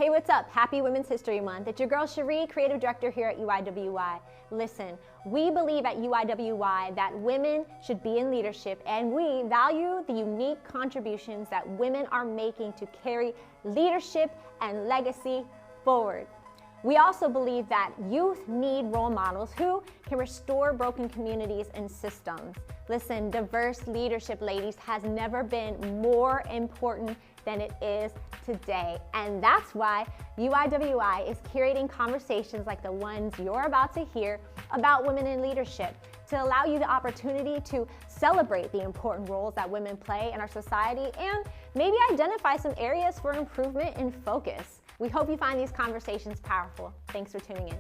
Hey, what's up? Happy Women's History Month. It's your girl Cherie, Creative Director here at UWYI. Listen, we believe at UWYI that women should be in leadership, and we value the unique contributions that women are making to carry leadership and legacy forward. We also believe that youth need role models who can restore broken communities and systems. Listen, diverse leadership, ladies, has never been more important than it is today. And that's why UWYI is curating conversations like the ones you're about to hear about women in leadership to allow you the opportunity to celebrate the important roles that women play in our society and maybe identify some areas for improvement and focus. We hope you find these conversations powerful. Thanks for tuning in.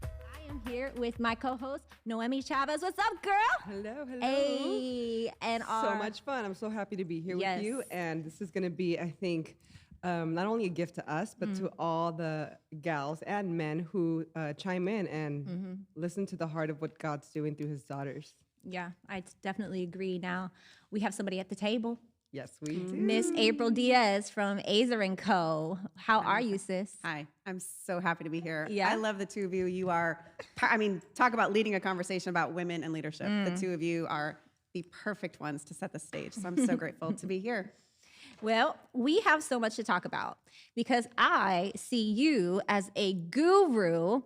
I am here with my co-host, Noemi Chavez. What's up, girl? Hello, hello. Hey, and so much fun. I'm so happy to be here with you. And this is going to be, I think, not only a gift to us, but to all the gals and men who chime in and listen to the heart of what God's doing through his daughters. Yeah, I definitely agree. Now, we have somebody at the table. Yes, we do. Miss April Diaz from Azer & Co. How are you, sis? Hi, I'm so happy to be here. Yeah? I love the two of you. You are, talk about leading a conversation about women and leadership. The two of you are the perfect ones to set the stage. So I'm so grateful to be here. Well, we have so much to talk about because I see you as a guru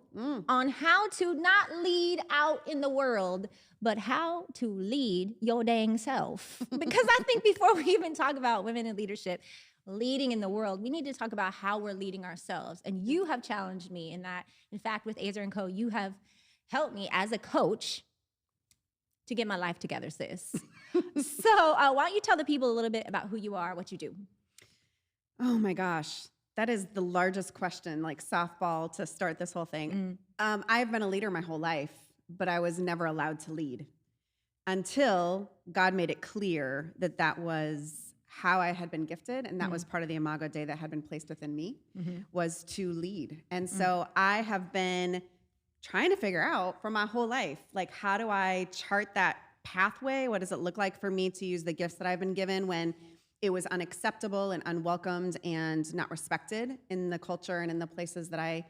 on how to not lead out in the world, but how to lead your dang self. Because I think before we even talk about women in leadership, leading in the world, we need to talk about how we're leading ourselves. And you have challenged me in that. In fact, with Azer & Co., you have helped me as a coach to get my life together, sis. So why don't you tell the people a little bit about who you are, what you do? Oh my gosh, that is the largest question, like softball to start this whole thing. I've been a leader my whole life, but I was never allowed to lead until God made it clear that that was how I had been gifted, and that was part of the Imago Dei that had been placed within me, was to lead. And so I have been trying to figure out for my whole life, like, how do I chart that pathway? What does it look like for me to use the gifts that I've been given when it was unacceptable and unwelcomed and not respected in the culture and in the places that I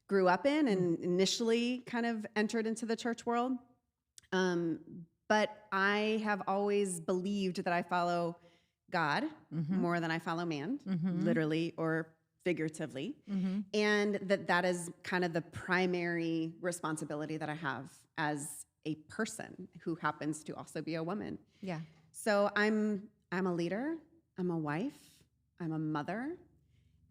grew up in and initially kind of entered into the church world. But I have always believed that I follow God more than I follow man, literally or figuratively, and that is kind of the primary responsibility that I have as a person who happens to also be a woman. Yeah. So I'm a leader, I'm a wife, I'm a mother,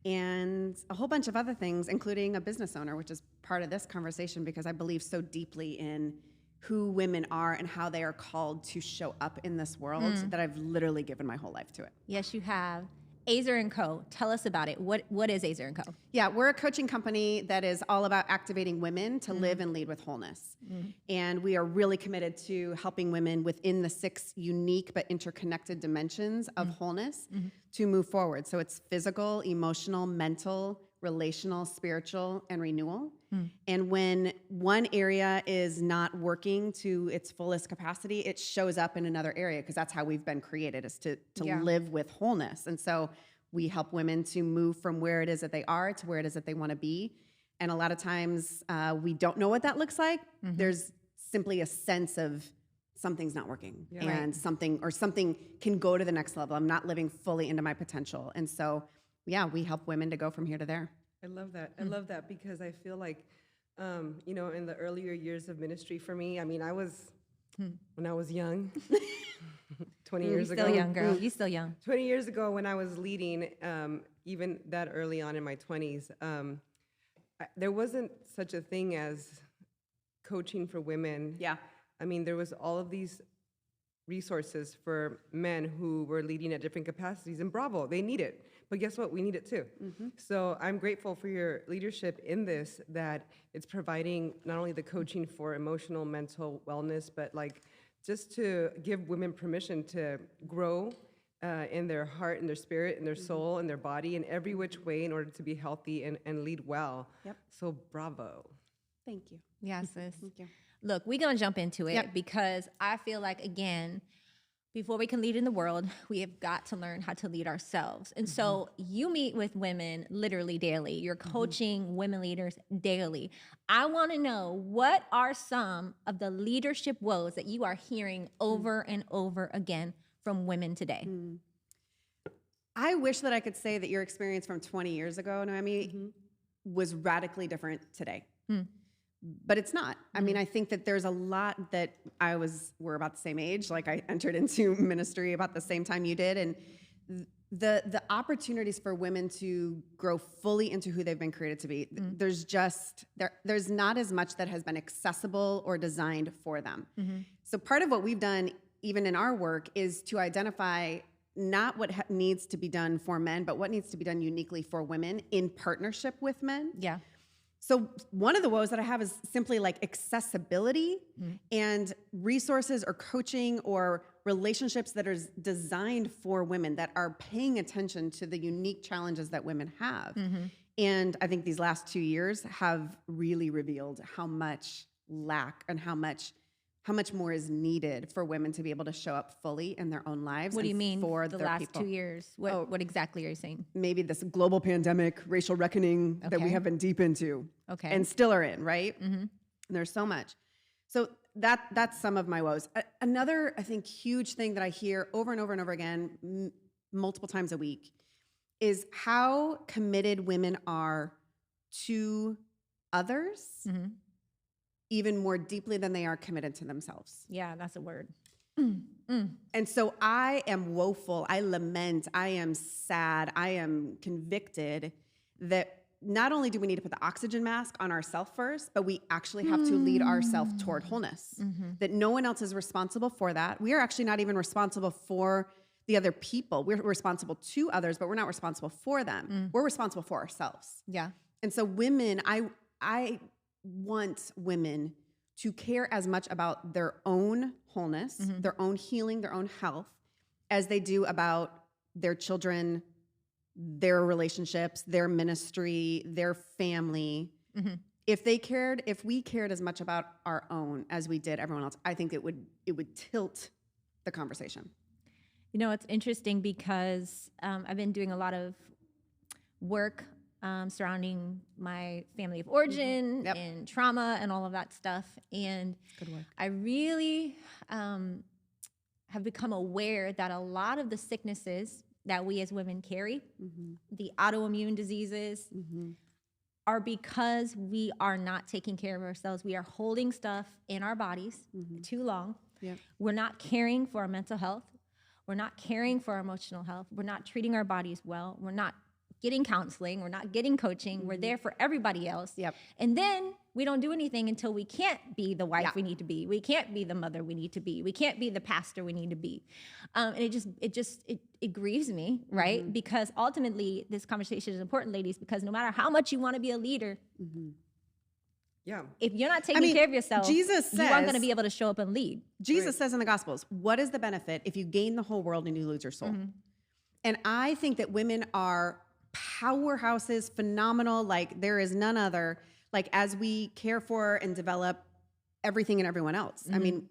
and a whole bunch of other things, including a business owner, which is part of this conversation because I believe so deeply in who women are and how they are called to show up in this world that I've literally given my whole life to it. Yes, you have. Azer & Co., tell us about it. What is Azer & Co.? Yeah, we're a coaching company that is all about activating women to live and lead with wholeness. And we are really committed to helping women within the 6 unique but interconnected dimensions of wholeness to move forward. So it's physical, emotional, mental, relational, spiritual, and renewal. And when one area is not working to its fullest capacity, it shows up in another area because that's how we've been created, is to live with wholeness. And so we help women to move from where it is that they are to where it is that they want to be. And a lot of times we don't know what that looks like. There's simply a sense of something's not working and something can go to the next level. I'm not living fully into my potential. And so, yeah, we help women to go from here to there. I love that. I love that because I feel like, in the earlier years of ministry for me, I mean, when I was young, 20 years ago. Still young, girl. You still young. 20 years ago when I was leading, even that early on in my 20s, there wasn't such a thing as coaching for women. Yeah. I mean, there was all of these resources for men who were leading at different capacities, and bravo, they need it. But guess what? We need it too. So I'm grateful for your leadership in this, that it's providing not only the coaching for emotional, mental wellness, but like just to give women permission to grow in their heart and their spirit and their soul and their body in every which way in order to be healthy and lead well. Yep. So bravo. Thank you. Yeah, sis. Thank you. Look, we're going to jump into it Yep. because I feel like, again, before we can lead in the world, we have got to learn how to lead ourselves. And so you meet with women literally daily. You're coaching women leaders daily. I want to know, what are some of the leadership woes that you are hearing over and over again from women today? I wish that I could say that your experience from 20 years ago, Noemi, was radically different today. But it's not. I mean, I think that there's a lot that we're about the same age. Like, I entered into ministry about the same time you did. And the opportunities for women to grow fully into who they've been created to be, there's not as much that has been accessible or designed for them. So part of what we've done, even in our work, is to identify not what needs to be done for men, but what needs to be done uniquely for women in partnership with men. Yeah. So one of the woes that I have is simply like accessibility and resources or coaching or relationships that are designed for women that are paying attention to the unique challenges that women have. And I think these last 2 years have really revealed how much lack and how much more is needed for women to be able to show up fully in their own lives. What do you mean for the their last people. 2 years? What exactly are you saying? Maybe this global pandemic, racial reckoning that we Okay. have been deep into Okay. and still are in, right? And there's so much. So that's some of my woes. Another, I think, huge thing that I hear over and over and over again, multiple times a week, is how committed women are to others even more deeply than they are committed to themselves. Yeah, that's a word. And so I am woeful, I lament, I am sad, I am convicted that not only do we need to put the oxygen mask on ourselves first, but we actually have to lead ourselves toward wholeness. That no one else is responsible for that. We are actually not even responsible for the other people. We're responsible to others, but we're not responsible for them. We're responsible for ourselves. Yeah. And so women, I want women to care as much about their own wholeness, their own healing, their own health, as they do about their children, their relationships, their ministry, their family. If we cared as much about our own as we did everyone else, I think it would tilt the conversation. You know, it's interesting because I've been doing a lot of work surrounding my family of origin and trauma and all of that stuff. And Good work. I really have become aware that a lot of the sicknesses that we as women carry, the autoimmune diseases, are because we are not taking care of ourselves. We are holding stuff in our bodies too long. We're not caring for our mental health. We're not caring for our emotional health. We're not treating our bodies well. We're not getting counseling. We're not getting coaching. We're there for everybody else. And then we don't do anything until we can't be the wife we need to be. We can't be the mother we need to be. We can't be the pastor we need to be. And it grieves me, right? Because ultimately this conversation is important, ladies, because no matter how much you want to be a leader, if you're not taking care of yourself, Jesus you aren't going to says- be able to show up and lead. Jesus says in the Gospels, what is the benefit if you gain the whole world and you lose your soul? And I think that women are powerhouses, phenomenal, like there is none other, like as we care for and develop everything and everyone else. I mean,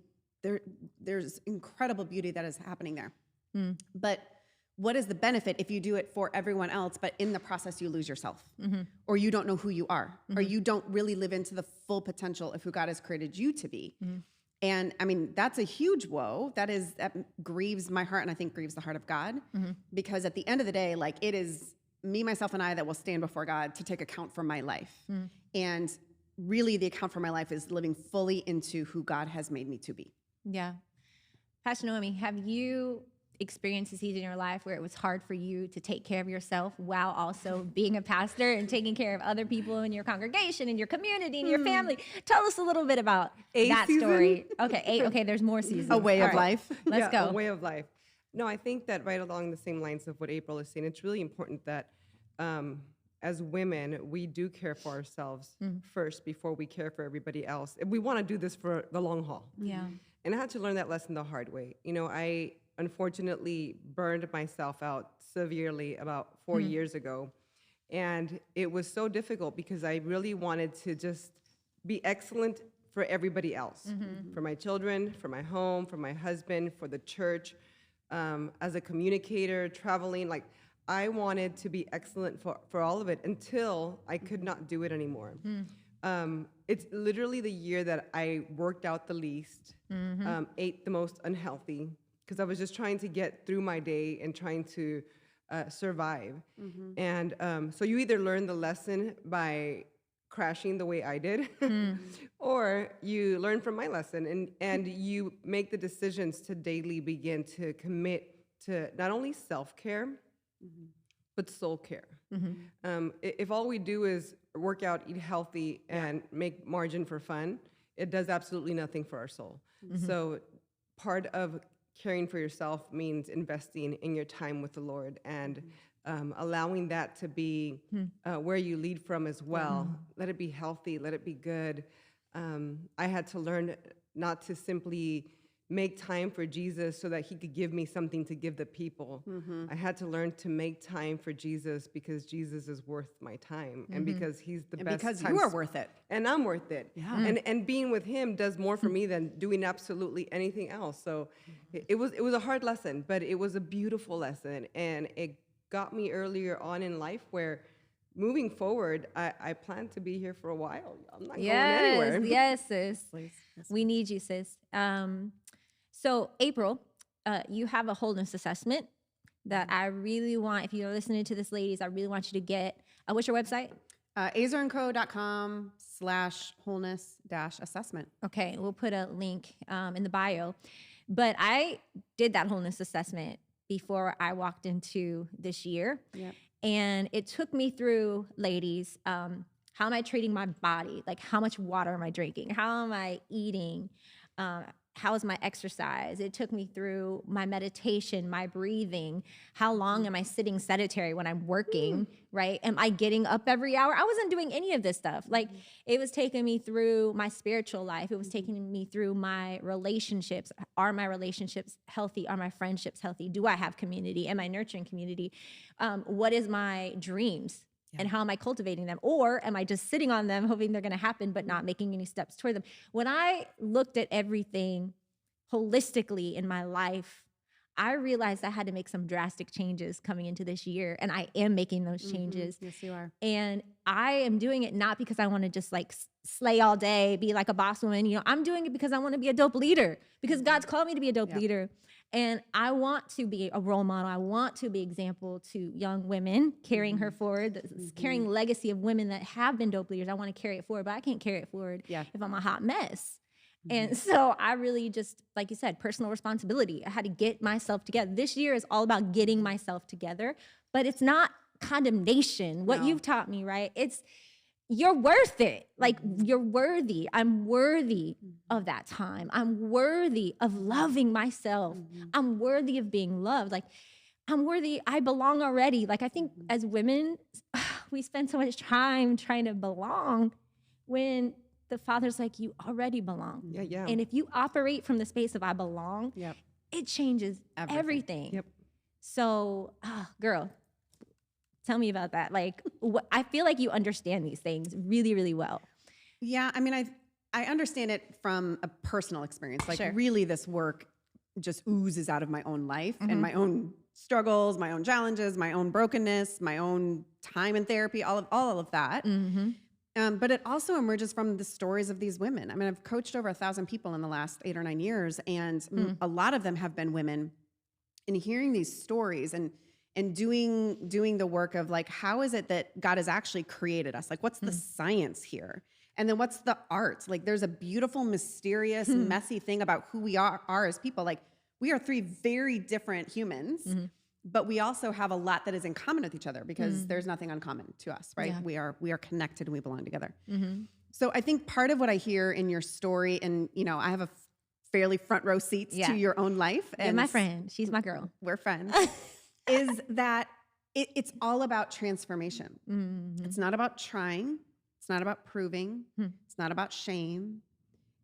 there's incredible beauty that is happening there. But what is the benefit if you do it for everyone else, but in the process you lose yourself, or you don't know who you are, or you don't really live into the full potential of who God has created you to be? And I mean, that's a huge woe. That grieves my heart, and I think grieves the heart of God, because at the end of the day, like, it is me, myself, and I that will stand before God to take account for my life. And really the account for my life is living fully into who God has made me to be. Yeah. Pastor Noemi, have you experienced a season in your life where it was hard for you to take care of yourself while also being a pastor and taking care of other people in your congregation, in your community, in your family? Tell us a little bit about that story. Okay, there's more seasons. A way of life. Let's go. A way of life. No, I think that right along the same lines of what April is saying, it's really important that as women, we do care for ourselves first before we care for everybody else. We want to do this for the long haul. Yeah. And I had to learn that lesson the hard way. You know, I unfortunately burned myself out severely about 4 years ago. And it was so difficult because I really wanted to just be excellent for everybody else, for my children, for my home, for my husband, for the church. as a communicator, traveling. Like, I wanted to be excellent for all of it until I could not do it anymore. It's literally the year that I worked out the least, ate the most unhealthy, because I was just trying to get through my day and trying to survive. And so you either learn the lesson by crashing the way I did, or you learn from my lesson and you make the decisions to daily begin to commit to not only self-care, but soul care. If all we do is work out, eat healthy, and make margin for fun, it does absolutely nothing for our soul. So part of caring for yourself means investing in your time with the Lord and allowing that to be where you lead from as well. Let it be healthy, let it be good. I had to learn not to simply make time for Jesus so that he could give me something to give the people. I had to learn to make time for Jesus because Jesus is worth my time and because he's the best. Because you are worth it. And I'm worth it. Yeah. And being with him does more for me than doing absolutely anything else. So it was a hard lesson, but it was a beautiful lesson. And it got me earlier on in life where moving forward, I plan to be here for a while. I'm not going anywhere. Yes, sis. Please. We need you, sis. So April, you have a wholeness assessment that I really want, if you're listening to this, ladies, I really want you to get. What's your website? azurandco.com/wholeness-assessment. Okay, we'll put a link in the bio. But I did that wholeness assessment before I walked into this year. Yep. And it took me through, ladies, how am I treating my body? Like, how much water am I drinking? How am I eating? How is my exercise? It took me through my meditation, my breathing. How long am I sitting sedentary when I'm working, right? Am I getting up every hour? I wasn't doing any of this stuff. Like, it was taking me through my spiritual life. It was taking me through my relationships. Are my relationships healthy? Are my friendships healthy? Do I have community? Am I nurturing community? What is my dreams? And how am I cultivating them? Or am I just sitting on them, hoping they're going to happen, but not making any steps toward them? When I looked at everything holistically in my life, I realized I had to make some drastic changes coming into this year. And I am making those changes. Yes, you are. And I am doing it not because I want to just like slay all day, be like a boss woman. You know, I'm doing it because I want to be a dope leader, because God's called me to be a dope leader. And I want to be a role model. I want to be example to young women, carrying her forward, carrying legacy of women that have been dope leaders. I want to carry it forward, but I can't carry it forward if I'm a hot mess. And so I really just, like you said, personal responsibility. I had to get myself together. This year is all about getting myself together, but it's not condemnation. What you've taught me, right? It's, you're worth it. Like, you're worthy. I'm worthy of that time. I'm worthy of loving myself. I'm worthy of being loved. Like, I'm worthy. I belong already. Like, I think as women, we spend so much time trying to belong when the Father's like, you already belong. Yeah. And if you operate from the space of I belong, it changes everything. So, girl, tell me about that. Like, I feel like you understand these things really, really well. Yeah, I mean, I understand it from a personal experience. Like, really, this work just oozes out of my own life and my own struggles, my own challenges, my own brokenness, my own time in therapy, all of that. But it also emerges from the stories of these women. I mean, I've coached over 1,000 people in the last 8 or 9 years, and a lot of them have been women. And hearing these stories and doing the work of, like, how is it that God has actually created us? Like, what's the science here? And then what's the art? Like, there's a beautiful, mysterious, messy thing about who we are as people. Like, we are 3 very different humans, but we also have a lot that is in common with each other, because there's nothing uncommon to us, right? Yeah. We are connected and we belong together. So I think part of what I hear in your story, and, you know, I have a fairly front row seats to your own life. And my friend, she's my girl. We're friends. Is that it's all about transformation. It's not about trying. It's not about proving. It's not about shame.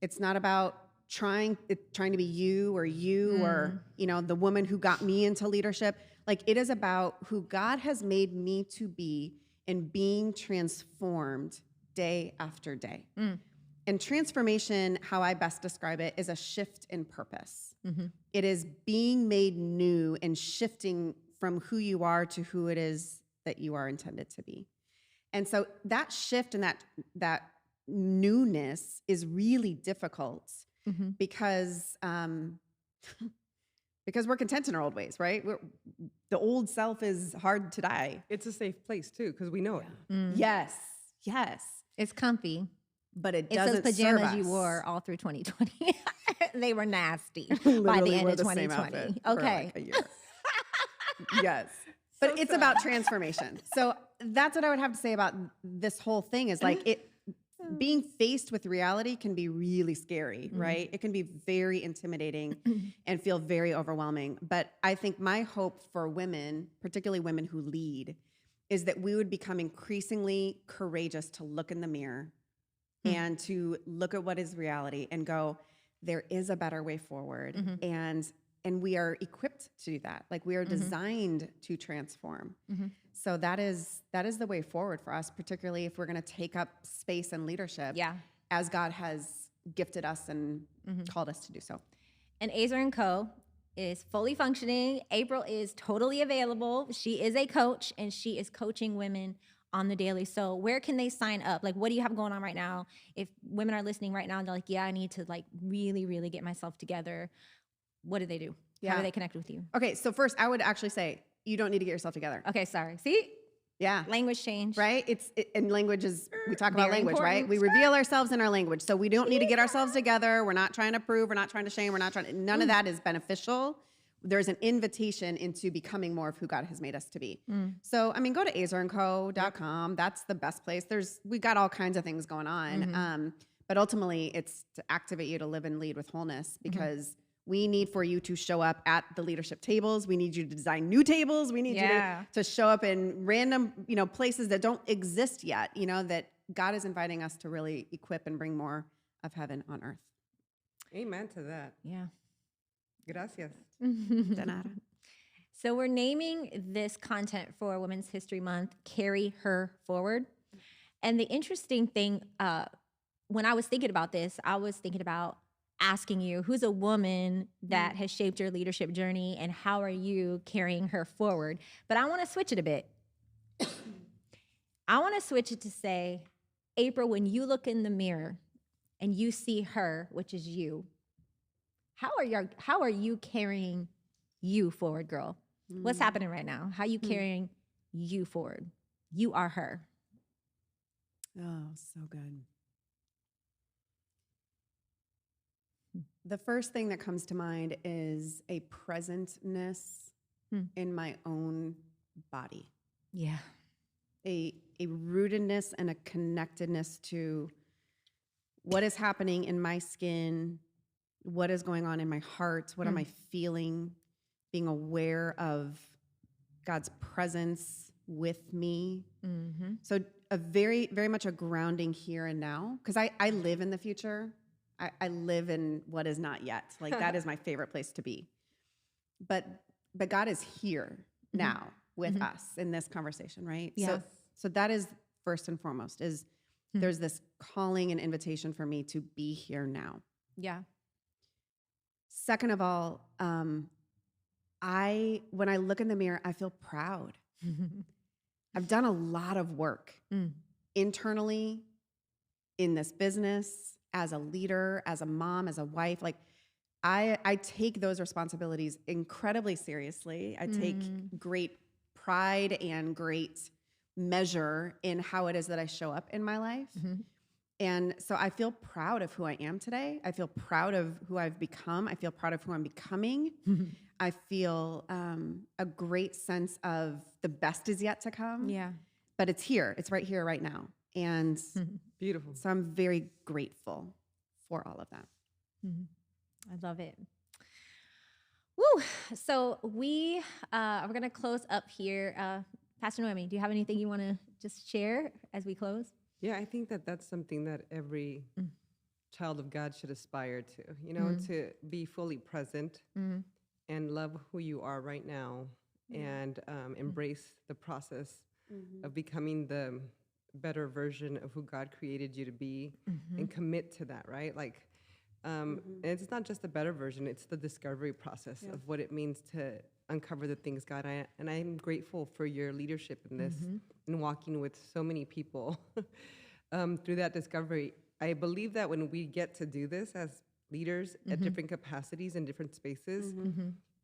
It's not about trying to be you or you know, the woman who got me into leadership. Like, it is about who God has made me to be and being transformed day after day. And transformation, how I best describe it, is a shift in purpose. It is being made new and shifting from who you are to who it is that you are intended to be. And so that shift and that newness is really difficult because because we're content in our old ways, right? The old self is hard to die. It's a safe place too, because we know it. Yes, yes. It's comfy. But it It's doesn't those serve pajamas you us. wore all through 2020. They were nasty by the Literally end wore of the same 2020. outfit for Okay. like a year. Yes. But it's about transformation. So that's what I would have to say about this whole thing is like being faced with reality can be really scary, right? It can be very intimidating and feel very overwhelming. But I think my hope for women, particularly women who lead, is that we would become increasingly courageous to look in the mirror and to look at what is reality and go, there is a better way forward. And we are equipped to do that. Like we are designed to transform. So that is the way forward for us, particularly if we're going to take up space and leadership as God has gifted us and called us to do so. And Azer & Co. is fully functioning. April is totally available. She is a coach, and she is coaching women on the daily. So where can they sign up? Like, what do you have going on right now? If women are listening right now and they're like, yeah, I need to like really, really get myself together, what do they do? How do they connect with you? Okay, so first I would actually say you don't need to get yourself together. Okay, sorry. See? Yeah. Language change. Right? And language is, we talk about Very language, right? important. We reveal ourselves in our language. So we don't need to get ourselves together. We're not trying to prove, we're not trying to shame, none of that is beneficial. There's an invitation into becoming more of who God has made us to be. So, I mean, go to azerandco.com. That's the best place. We got all kinds of things going on. But ultimately, it's to activate you to live and lead with wholeness because we need for you to show up at the leadership tables. We need you to design new tables. We need you to show up in random, places that don't exist yet, that God is inviting us to really equip and bring more of heaven on earth. Amen to that. Yeah. Gracias. De nada. So we're naming this content for Women's History Month, Carry Her Forward. And the interesting thing, when I was thinking about this, I was thinking about asking you, who's a woman that has shaped your leadership journey and how are you carrying her forward? But I want to switch it a bit. I want to switch it to say, April, when you look in the mirror and you see her, which is you, how are you carrying you forward, girl? What's happening right now? How are you carrying you forward? You are her. Oh, so good. The first thing that comes to mind is a presentness in my own body. Yeah. A rootedness and a connectedness to what is happening in my skin, what is going on in my heart, what am I feeling, being aware of God's presence with me. So a very, very much a grounding here and now, because I live in the future. I live in what is not yet. Like that is my favorite place to be. But God is here now with us in this conversation, right? Yes. So that is first and foremost is there's this calling and invitation for me to be here now. Yeah. Second of all, when I look in the mirror, I feel proud. I've done a lot of work internally in this business, as a leader, as a mom, as a wife. Like I take those responsibilities incredibly seriously. I take great pride and great measure in how it is that I show up in my life. And so I feel proud of who I am today. I feel proud of who I've become. I feel proud of who I'm becoming. I feel a great sense of the best is yet to come. Yeah. But it's here. It's right here, right now. And Beautiful. so I'm very grateful for all of that. I love it. Woo! So we are going to close up here. Pastor Noemi, do you have anything you want to just share as we close? Yeah, I think that that's something that every child of God should aspire to, to be fully present and love who you are right now and embrace the process of becoming the better version of who God created you to be and commit to that, right? Like And it's not just a better version, it's the discovery process of what it means to uncover the things God. And I'm grateful for your leadership in this and walking with so many people through that discovery. I believe that when we get to do this as leaders at different capacities in different spaces,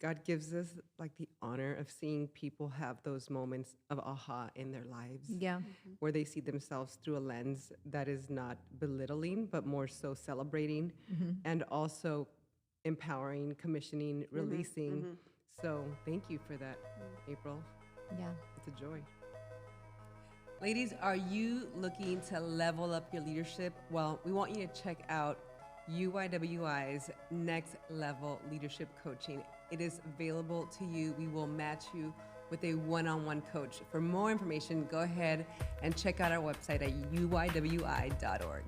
God gives us like the honor of seeing people have those moments of aha in their lives. Yeah. Where they see themselves through a lens that is not belittling, but more so celebrating and also empowering, commissioning, releasing. So thank you for that, April. Yeah. It's a joy. Ladies, are you looking to level up your leadership? Well, we want you to check out UWYI's Next Level Leadership Coaching. It is available to you. We will match you with a one-on-one coach. For more information, go ahead and check out our website at uywyi.org.